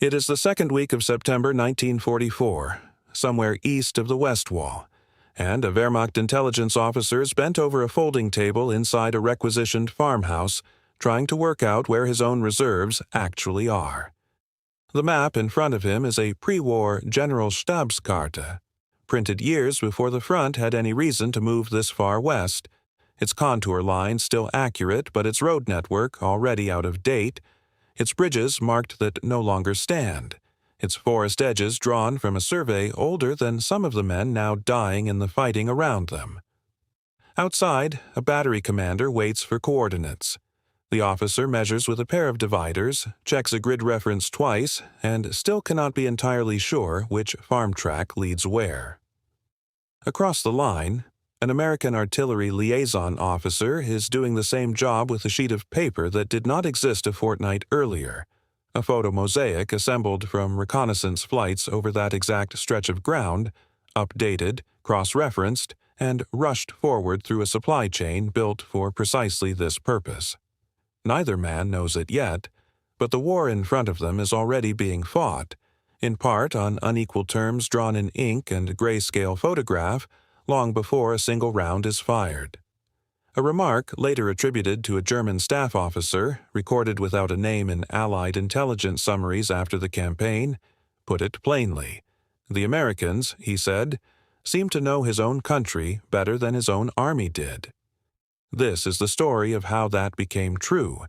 It is the second week of September 1944, somewhere east of the Westwall, and a Wehrmacht intelligence officer is bent over a folding table inside a requisitioned farmhouse, trying to work out where his own reserves actually are. The map in front of him is a pre-war Generalstabskarte, printed years before the front had any reason to move this far west, its contour lines still accurate but its road network already out of date, its bridges marked that no longer stand, its forest edges drawn from a survey older than some of the men now dying in the fighting around them. Outside, a battery commander waits for coordinates. The officer measures with a pair of dividers, checks a grid reference twice, and still cannot be entirely sure which farm track leads where. Across the line, an American artillery liaison officer is doing the same job with a sheet of paper that did not exist a fortnight earlier, a photomosaic assembled from reconnaissance flights over that exact stretch of ground, updated, cross-referenced, and rushed forward through a supply chain built for precisely this purpose. Neither man knows it yet, but the war in front of them is already being fought, in part on unequal terms drawn in ink and grayscale photograph, long before a single round is fired. A remark later attributed to a German staff officer, recorded without a name in Allied intelligence summaries after the campaign, put it plainly. The Americans, he said, seem to know his own country better than his own army did. This is the story of how that became true,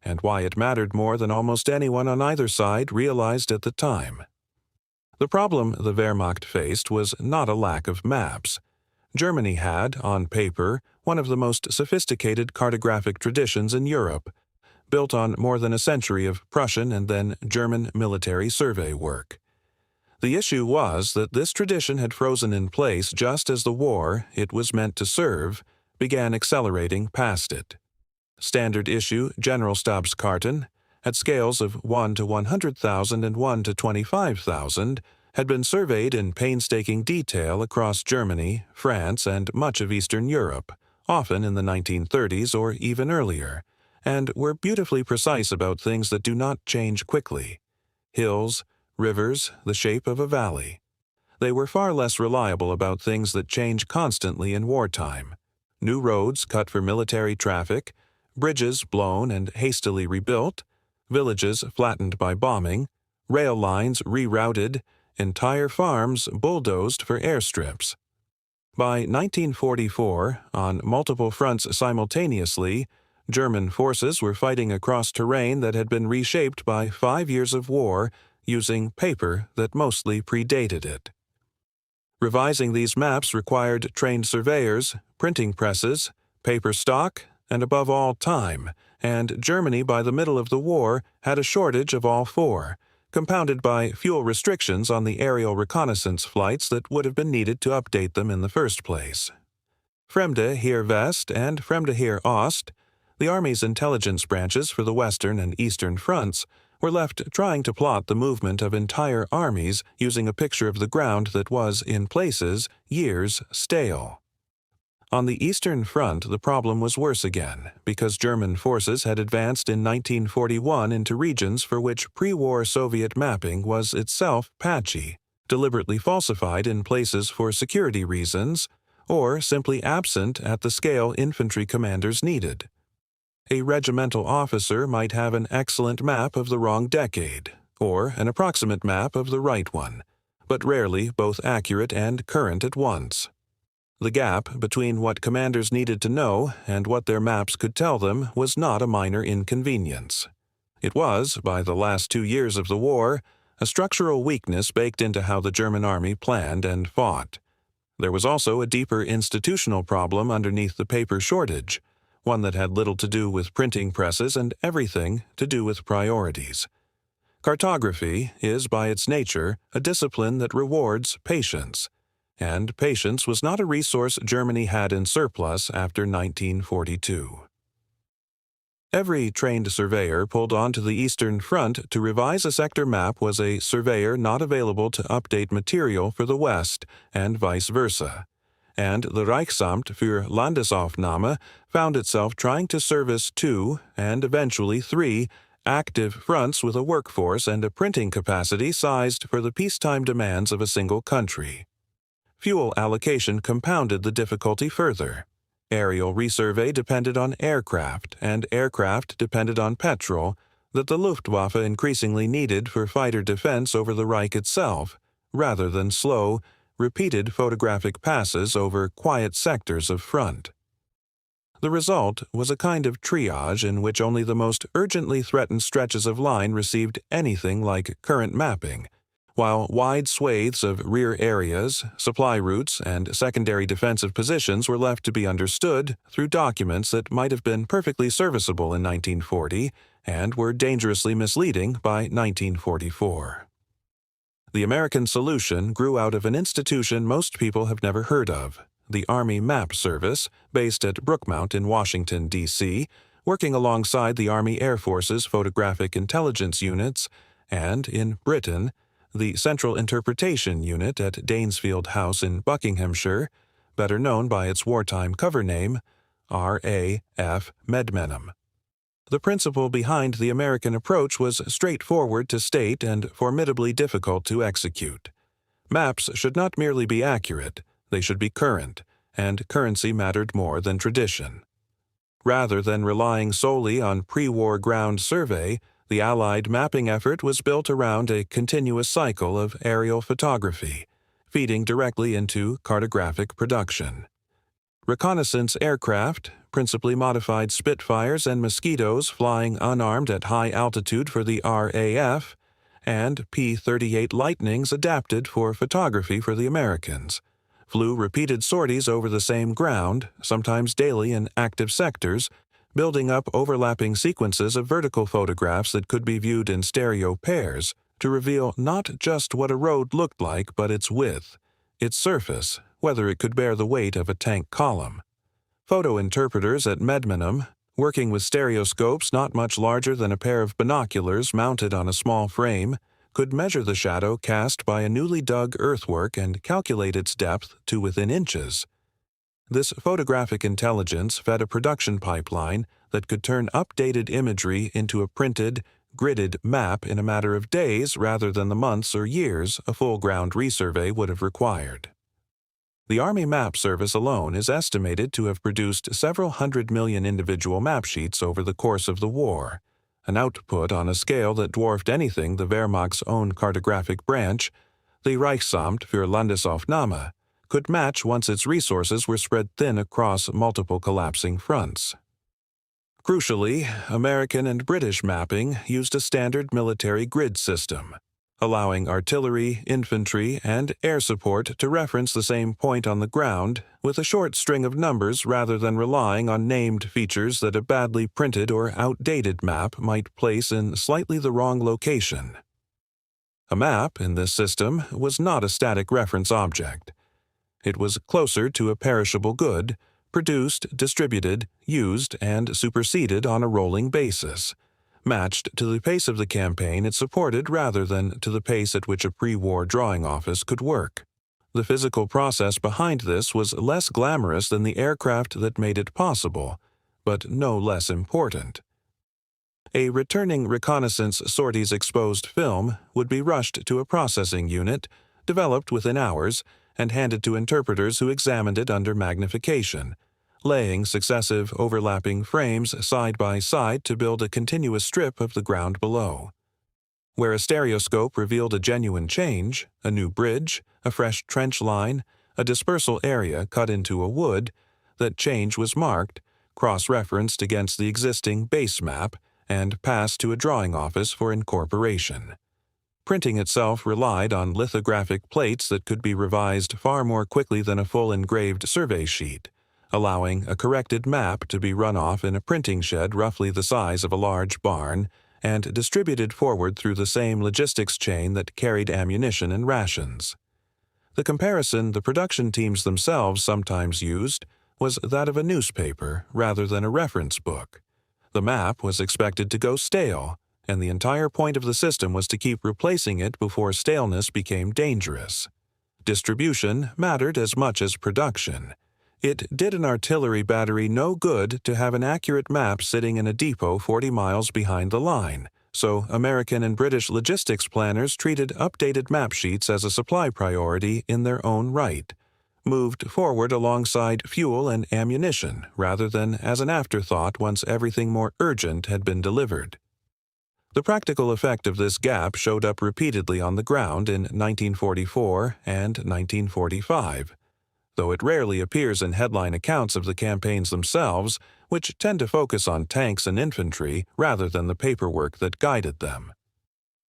and why it mattered more than almost anyone on either side realized at the time. The problem the Wehrmacht faced was not a lack of maps. Germany had, on paper, one of the most sophisticated cartographic traditions in Europe, built on more than a century of Prussian and then German military survey work. The issue was that this tradition had frozen in place just as the war it was meant to serve began accelerating past it. Standard issue Generalstabskarten, at scales of 1 to 100,000 and 1 to 25,000, had been surveyed in painstaking detail across Germany, France, and much of Eastern Europe, often in the 1930s or even earlier, and were beautifully precise about things that do not change quickly: hills, rivers, the shape of a valley. They were far less reliable about things that change constantly in wartime: new roads cut for military traffic, bridges blown and hastily rebuilt, villages flattened by bombing, rail lines rerouted, entire farms bulldozed for airstrips. By 1944, on multiple fronts simultaneously, German forces were fighting across terrain that had been reshaped by 5 years of war using paper that mostly predated it. Revising these maps required trained surveyors, printing presses, paper stock, and above all time, and Germany by the middle of the war had a shortage of all four, compounded by fuel restrictions on the aerial reconnaissance flights that would have been needed to update them in the first place. Fremde Heer West and Fremde Heer Ost, the Army's intelligence branches for the Western and Eastern fronts, were left trying to plot the movement of entire armies using a picture of the ground that was, in places, years stale. On the Eastern Front, the problem was worse again, because German forces had advanced in 1941 into regions for which pre-war Soviet mapping was itself patchy, deliberately falsified in places for security reasons, or simply absent at the scale infantry commanders needed. A regimental officer might have an excellent map of the wrong decade, or an approximate map of the right one, but rarely both accurate and current at once. The gap between what commanders needed to know and what their maps could tell them was not a minor inconvenience. It was, by the last 2 years of the war, a structural weakness baked into how the German army planned and fought. There was also a deeper institutional problem underneath the paper shortage, one that had little to do with printing presses and everything to do with priorities. Cartography is, by its nature, a discipline that rewards patience, and patience was not a resource Germany had in surplus after 1942. Every trained surveyor pulled onto the Eastern Front to revise a sector map was a surveyor not available to update material for the West, and vice versa. And the Reichsamt für Landesaufnahme found itself trying to service 2, and eventually 3, active fronts with a workforce and a printing capacity sized for the peacetime demands of a single country. Fuel allocation compounded the difficulty further. Aerial resurvey depended on aircraft, and aircraft depended on petrol that the Luftwaffe increasingly needed for fighter defense over the Reich itself, rather than slow, repeated photographic passes over quiet sectors of front. The result was a kind of triage in which only the most urgently threatened stretches of line received anything like current mapping, while wide swathes of rear areas, supply routes, and secondary defensive positions were left to be understood through documents that might have been perfectly serviceable in 1940 and were dangerously misleading by 1944. The American solution grew out of an institution most people have never heard of, the Army Map Service, based at Brookmount in Washington, D.C., working alongside the Army Air Force's photographic intelligence units, and, in Britain, the Central Interpretation Unit at Danesfield House in Buckinghamshire, better known by its wartime cover name, RAF Medmenham. The principle behind the American approach was straightforward to state and formidably difficult to execute. Maps should not merely be accurate, they should be current, and currency mattered more than tradition. Rather than relying solely on pre-war ground survey, the Allied mapping effort was built around a continuous cycle of aerial photography, feeding directly into cartographic production. Reconnaissance aircraft, principally modified Spitfires and Mosquitoes flying unarmed at high altitude for the RAF, and P-38 Lightnings adapted for photography for the Americans, flew repeated sorties over the same ground, sometimes daily in active sectors, building up overlapping sequences of vertical photographs that could be viewed in stereo pairs to reveal not just what a road looked like but its width, its surface, whether it could bear the weight of a tank column. Photo interpreters at Medmenham, working with stereoscopes not much larger than a pair of binoculars mounted on a small frame, could measure the shadow cast by a newly dug earthwork and calculate its depth to within inches. This photographic intelligence fed a production pipeline that could turn updated imagery into a printed, gridded map in a matter of days rather than the months or years a full ground resurvey would have required. The Army Map Service alone is estimated to have produced several 100 million individual map sheets over the course of the war, an output on a scale that dwarfed anything the Wehrmacht's own cartographic branch, the Reichsamt für Landesaufnahme, could match once its resources were spread thin across multiple collapsing fronts. Crucially, American and British mapping used a standard military grid system, allowing artillery, infantry, and air support to reference the same point on the ground with a short string of numbers rather than relying on named features that a badly printed or outdated map might place in slightly the wrong location. A map, in this system, was not a static reference object. It was closer to a perishable good, produced, distributed, used, and superseded on a rolling basis, matched to the pace of the campaign it supported rather than to the pace at which a pre-war drawing office could work. The physical process behind this was less glamorous than the aircraft that made it possible, but no less important. A returning reconnaissance sorties exposed film would be rushed to a processing unit, developed within hours, and handed to interpreters who examined it under magnification, laying successive overlapping frames side by side to build a continuous strip of the ground below. Where a stereoscope revealed a genuine change, a new bridge, a fresh trench line, a dispersal area cut into a wood, that change was marked, cross-referenced against the existing base map, and passed to a drawing office for incorporation. Printing itself relied on lithographic plates that could be revised far more quickly than a full engraved survey sheet, allowing a corrected map to be run off in a printing shed roughly the size of a large barn and distributed forward through the same logistics chain that carried ammunition and rations. The comparison the production teams themselves sometimes used was that of a newspaper rather than a reference book. The map was expected to go stale, and the entire point of the system was to keep replacing it before staleness became dangerous. Distribution mattered as much as production. It did an artillery battery no good to have an accurate map sitting in a depot 40 miles behind the line, so American and British logistics planners treated updated map sheets as a supply priority in their own right, moved forward alongside fuel and ammunition rather than as an afterthought once everything more urgent had been delivered. The practical effect of this gap showed up repeatedly on the ground in 1944 and 1945. Though it rarely appears in headline accounts of the campaigns themselves, which tend to focus on tanks and infantry rather than the paperwork that guided them.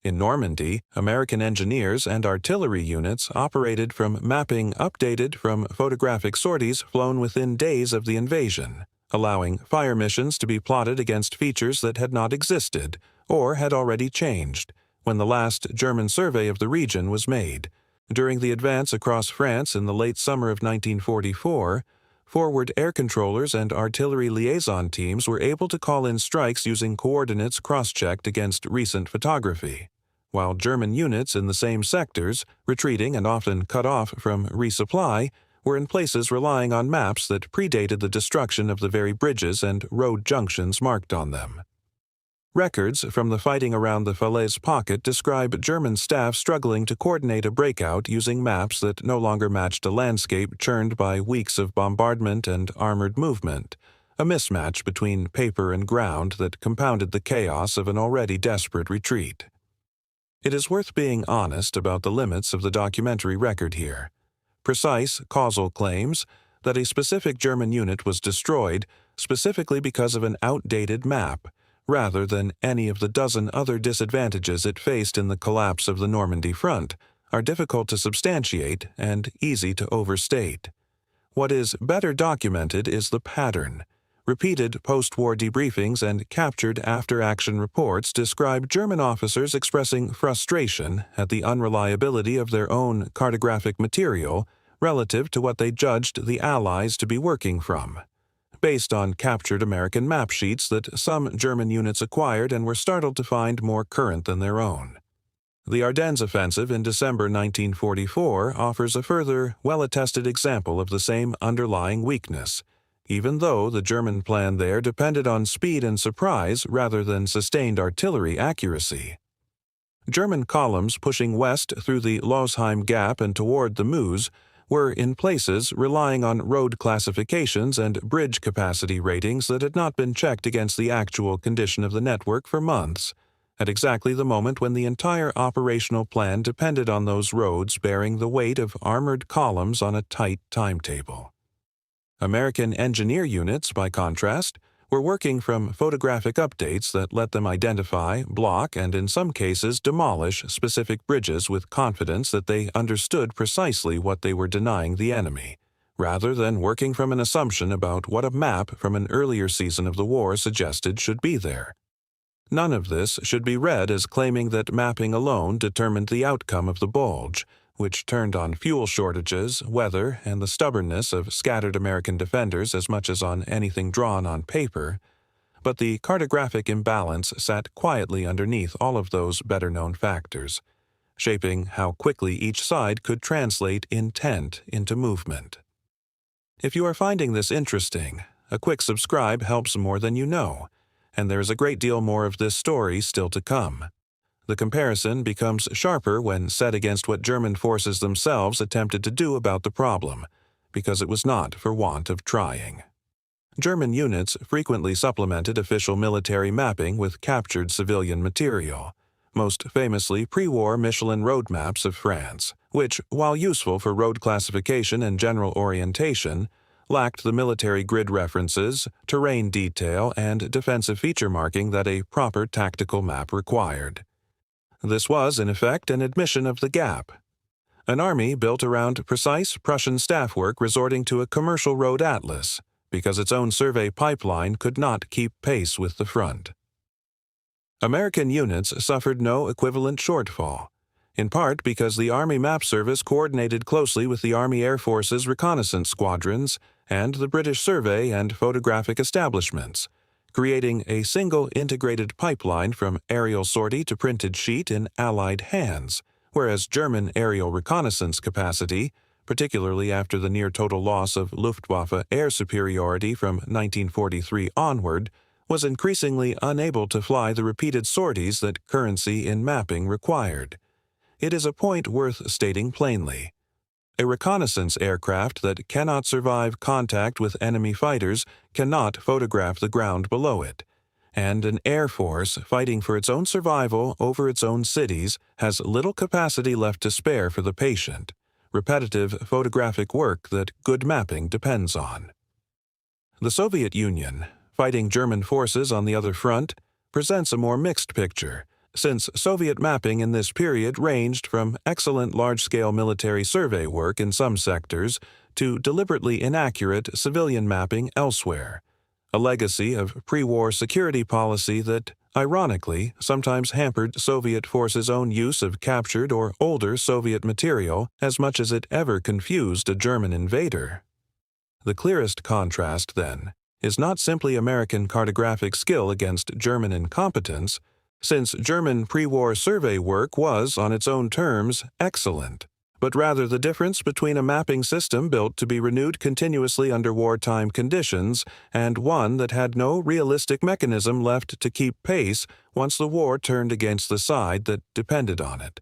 In Normandy, American engineers and artillery units operated from mapping updated from photographic sorties flown within days of the invasion, allowing fire missions to be plotted against features that had not existed or had already changed when the last German survey of the region was made. During the advance across France in the late summer of 1944, forward air controllers and artillery liaison teams were able to call in strikes using coordinates cross-checked against recent photography, while German units in the same sectors, retreating and often cut off from resupply, were in places relying on maps that predated the destruction of the very bridges and road junctions marked on them. Records from the fighting around the Falaise pocket describe German staff struggling to coordinate a breakout using maps that no longer matched a landscape churned by weeks of bombardment and armored movement, a mismatch between paper and ground that compounded the chaos of an already desperate retreat. It is worth being honest about the limits of the documentary record here. Precise, causal claims that a specific German unit was destroyed specifically because of an outdated map, rather than any of the dozen other disadvantages it faced in the collapse of the Normandy front, are difficult to substantiate and easy to overstate. What is better documented is the pattern. Repeated post-war debriefings and captured after-action reports describe German officers expressing frustration at the unreliability of their own cartographic material relative to what they judged the Allies to be working from, based on captured American map sheets that some German units acquired and were startled to find more current than their own. The Ardennes offensive in December 1944 offers a further, well-attested example of the same underlying weakness, even though the German plan there depended on speed and surprise rather than sustained artillery accuracy. German columns pushing west through the Losheim Gap and toward the Meuse were in places relying on road classifications and bridge capacity ratings that had not been checked against the actual condition of the network for months, at exactly the moment when the entire operational plan depended on those roads bearing the weight of armored columns on a tight timetable. American engineer units, by contrast, were working from photographic updates that let them identify, block, and in some cases demolish specific bridges with confidence that they understood precisely what they were denying the enemy, rather than working from an assumption about what a map from an earlier season of the war suggested should be there. None of this should be read as claiming that mapping alone determined the outcome of the bulge, which turned on fuel shortages, weather, and the stubbornness of scattered American defenders as much as on anything drawn on paper, but the cartographic imbalance sat quietly underneath all of those better-known factors, shaping how quickly each side could translate intent into movement. If you are finding this interesting, a quick subscribe helps more than you know, and there is a great deal more of this story still to come. The comparison becomes sharper when set against what German forces themselves attempted to do about the problem, because it was not for want of trying. German units frequently supplemented official military mapping with captured civilian material, most famously pre-war Michelin road maps of France, which, while useful for road classification and general orientation, lacked the military grid references, terrain detail, and defensive feature marking that a proper tactical map required. This was, in effect, an admission of the gap. An army built around precise Prussian staff work resorting to a commercial road atlas, because its own survey pipeline could not keep pace with the front. American units suffered no equivalent shortfall, in part because the Army Map Service coordinated closely with the Army Air Force's reconnaissance squadrons and the British survey and photographic establishments, creating a single integrated pipeline from aerial sortie to printed sheet in Allied hands, whereas German aerial reconnaissance capacity, particularly after the near-total loss of Luftwaffe air superiority from 1943 onward, was increasingly unable to fly the repeated sorties that currency in mapping required. It is a point worth stating plainly. A reconnaissance aircraft that cannot survive contact with enemy fighters cannot photograph the ground below it, and an air force fighting for its own survival over its own cities has little capacity left to spare for the patient, repetitive photographic work that good mapping depends on. The Soviet Union, fighting German forces on the other front, presents a more mixed picture, since Soviet mapping in this period ranged from excellent large-scale military survey work in some sectors to deliberately inaccurate civilian mapping elsewhere, a legacy of pre-war security policy that, ironically, sometimes hampered Soviet forces' own use of captured or older Soviet material as much as it ever confused a German invader. The clearest contrast, then, is not simply American cartographic skill against German incompetence, since German pre-war survey work was, on its own terms, excellent, but rather the difference between a mapping system built to be renewed continuously under wartime conditions and one that had no realistic mechanism left to keep pace once the war turned against the side that depended on it.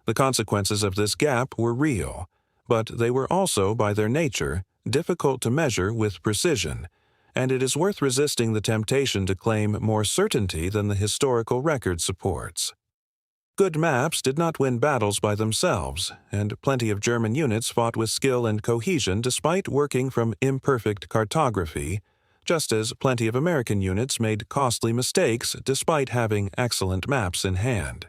The consequences of this gap were real, but they were also, by their nature, difficult to measure with precision, and it is worth resisting the temptation to claim more certainty than the historical record supports. Good maps did not win battles by themselves, and plenty of German units fought with skill and cohesion despite working from imperfect cartography, just as plenty of American units made costly mistakes despite having excellent maps in hand.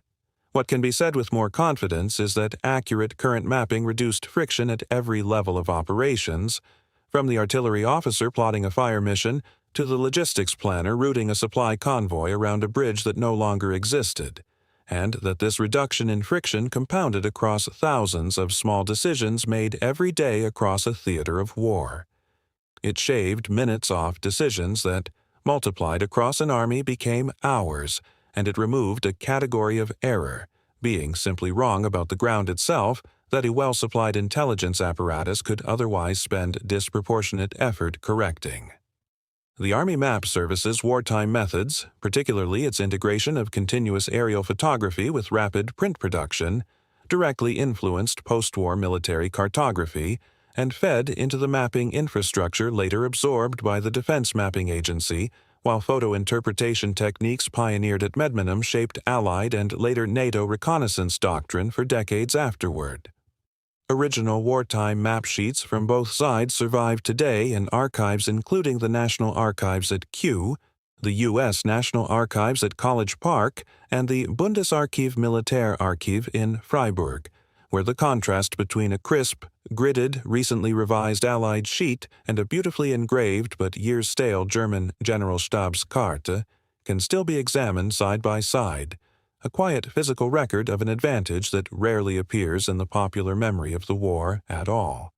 What can be said with more confidence is that accurate current mapping reduced friction at every level of operations, from the artillery officer plotting a fire mission to the logistics planner routing a supply convoy around a bridge that no longer existed, and that this reduction in friction compounded across thousands of small decisions made every day across a theater of war. It shaved minutes off decisions that, multiplied across an army, became hours, and it removed a category of error, being simply wrong about the ground itself, that a well-supplied intelligence apparatus could otherwise spend disproportionate effort correcting. The Army Map Service's wartime methods, particularly its integration of continuous aerial photography with rapid print production, directly influenced post-war military cartography and fed into the mapping infrastructure later absorbed by the Defense Mapping Agency, while photo interpretation techniques pioneered at Medmenham shaped Allied and later NATO reconnaissance doctrine for decades afterward. Original wartime map sheets from both sides survive today in archives including the National Archives at Kew, the U.S. National Archives at College Park, and the Bundesarchiv Militärarchiv in Freiburg, where the contrast between a crisp, gridded, recently revised Allied sheet and a beautifully engraved but years-stale German Generalstabskarte can still be examined side by side, a quiet physical record of an advantage that rarely appears in the popular memory of the war at all.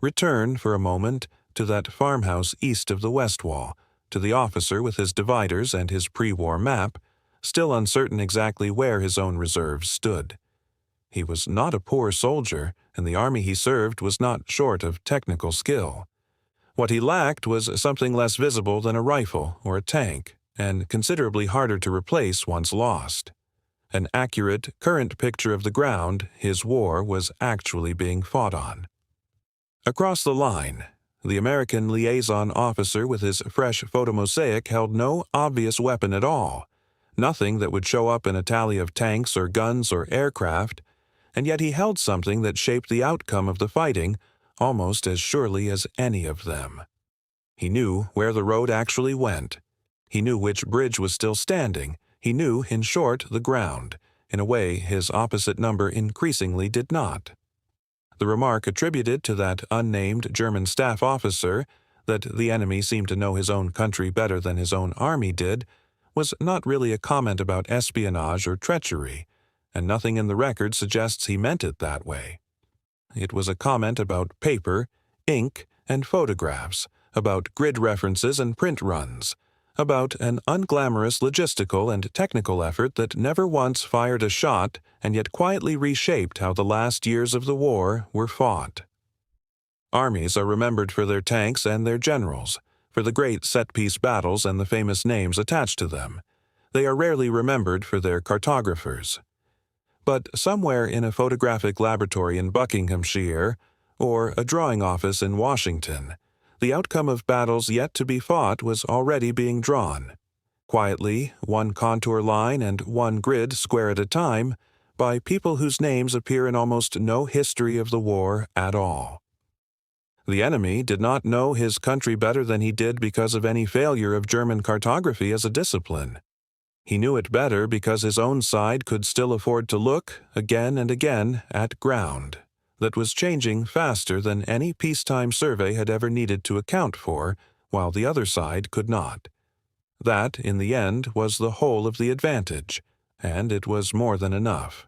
Return, for a moment, to that farmhouse east of the Westwall, to the officer with his dividers and his pre-war map, still uncertain exactly where his own reserves stood. He was not a poor soldier, and the army he served was not short of technical skill. What he lacked was something less visible than a rifle or a tank, and considerably harder to replace once lost. An accurate, current picture of the ground his war was actually being fought on. Across the line, the American liaison officer with his fresh photomosaic held no obvious weapon at all, nothing that would show up in a tally of tanks or guns or aircraft, and yet he held something that shaped the outcome of the fighting almost as surely as any of them. He knew where the road actually went. He knew which bridge was still standing. He knew, in short, the ground, in a way his opposite number increasingly did not. The remark attributed to that unnamed German staff officer, that the enemy seemed to know his own country better than his own army did, was not really a comment about espionage or treachery, and nothing in the record suggests he meant it that way. It was a comment about paper, ink, and photographs, about grid references and print runs, about an unglamorous logistical and technical effort that never once fired a shot and yet quietly reshaped how the last years of the war were fought. Armies are remembered for their tanks and their generals, for the great set-piece battles and the famous names attached to them. They are rarely remembered for their cartographers. But somewhere in a photographic laboratory in Buckinghamshire, or a drawing office in Washington, the outcome of battles yet to be fought was already being drawn. Quietly, one contour line and one grid square at a time, by people whose names appear in almost no history of the war at all. The enemy did not know his country better than he did because of any failure of German cartography as a discipline. He knew it better because his own side could still afford to look, again and again, at ground that was changing faster than any peacetime survey had ever needed to account for, while the other side could not. That, in the end, was the whole of the advantage, and it was more than enough.